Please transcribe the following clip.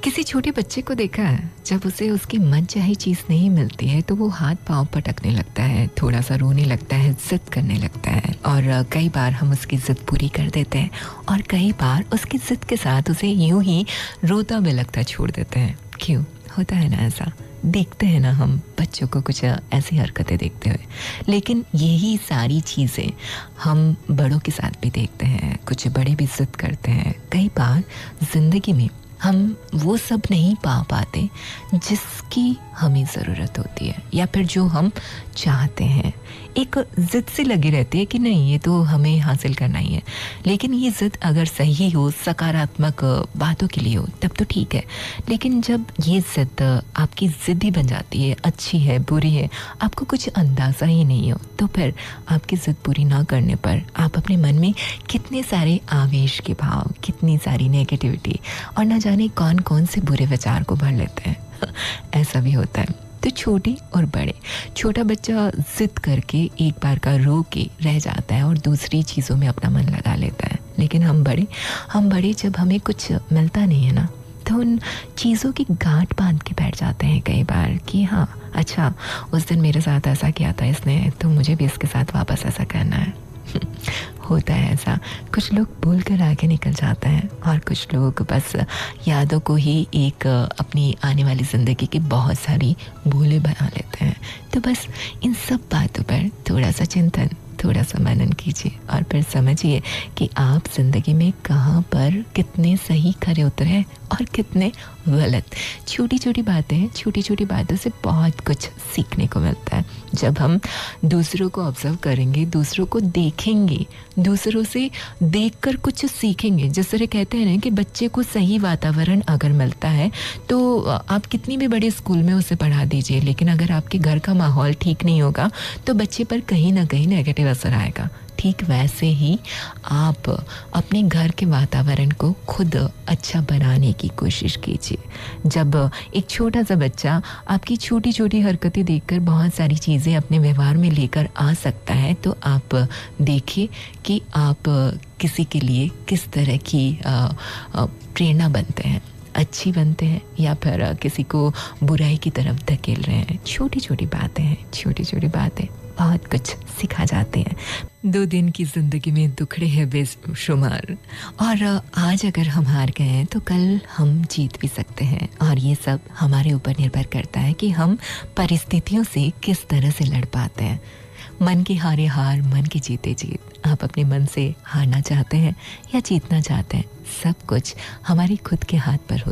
किसी छोटे बच्चे को देखा है, जब उसे उसकी मनचाही चीज़ नहीं मिलती है तो वो हाथ पांव पटकने लगता है, थोड़ा सा रोने लगता है, जिद करने लगता है। और कई बार हम उसकी जिद पूरी कर देते हैं और कई बार उसकी जिद के साथ उसे यूं ही रोता बिलखता छोड़ देते हैं। क्यों होता है ना ऐसा? देखते हैं ना हम बच्चों को कुछ ऐसी हरकतें देखते हुए। लेकिन यही सारी चीज़ें हम बड़ों के साथ भी देखते हैं। कुछ बड़े भी जिद करते हैं। कई बार ज़िंदगी में हम वो सब नहीं पा पाते जिसकी हमें ज़रूरत होती है या फिर जो हम चाहते हैं। एक ज़िद सी लगी रहती है कि नहीं, ये तो हमें हासिल करना ही है। लेकिन ये ज़िद अगर सही हो, सकारात्मक बातों के लिए हो, तब तो ठीक है। लेकिन जब ये ज़िद आपकी ज़िद ही बन जाती है, अच्छी है बुरी है, आपको कुछ अंदाज़ा ही नहीं हो, तो फिर आपकी ज़िद पूरी ना करने पर आप अपने मन में कितने सारे आवेश के भाव, कितनी सारी नेगेटिविटी और ना जाने कौन कौन से बुरे विचार को भर लेते हैं। ऐसा भी होता है। तो छोटे और बड़े, छोटा बच्चा जिद करके एक बार का रो के रह जाता है और दूसरी चीज़ों में अपना मन लगा लेता है। लेकिन हम बड़े जब हमें कुछ मिलता नहीं है ना, तो उन चीज़ों की गांठ बांध के बैठ जाते हैं कई बार कि हाँ अच्छा, उस दिन मेरे साथ ऐसा किया था इसने, तो मुझे भी इसके साथ वापस ऐसा करना है। होता है ऐसा। कुछ लोग भूल कर आगे निकल जाते हैं और कुछ लोग बस यादों को ही एक अपनी आने वाली ज़िंदगी की बहुत सारी भूलें बना लेते हैं। तो बस इन सब बातों पर थोड़ा सा चिंतन, थोड़ा सा मनन कीजिए और फिर समझिए कि आप ज़िंदगी में कहाँ पर कितने सही खरे उतरे हैं और कितने गलत। छोटी छोटी बातें हैं, छोटी छोटी बातों से बहुत कुछ सीखने को मिलता है। जब हम दूसरों को ऑब्जर्व करेंगे, दूसरों को देखेंगे, दूसरों से देखकर कुछ सीखेंगे। जिस तरह कहते हैं ना कि बच्चे को सही वातावरण अगर मिलता है तो आप कितनी भी बड़े स्कूल में उसे पढ़ा दीजिए, लेकिन अगर आपके घर का माहौल ठीक नहीं होगा तो बच्चे पर कहीं ना कहीं नेगेटिव असर आएगा। ठीक वैसे ही आप अपने घर के वातावरण को खुद अच्छा बनाने की कोशिश कीजिए। जब एक छोटा सा बच्चा आपकी छोटी छोटी हरकतें देखकर बहुत सारी चीज़ें अपने व्यवहार में लेकर आ सकता है, तो आप देखिए कि आप किसी के लिए किस तरह की प्रेरणा बनते हैं, अच्छी बनते हैं या फिर किसी को बुराई की तरफ धकेल रहे हैं। छोटी छोटी बातें हैं, छोटी छोटी बातें बहुत कुछ सिखा जाते हैं। 2 दिन की ज़िंदगी में दुखड़े हैं बेशुमार और आज अगर हम हार गए हैं तो कल हम जीत भी सकते हैं। और ये सब हमारे ऊपर निर्भर करता है कि हम परिस्थितियों से किस तरह से लड़ पाते हैं। मन की हारे हार, मन की जीते जीत। आप अपने मन से हारना चाहते हैं या जीतना चाहते हैं, सब कुछ हमारी खुद के हाथ पर होता है।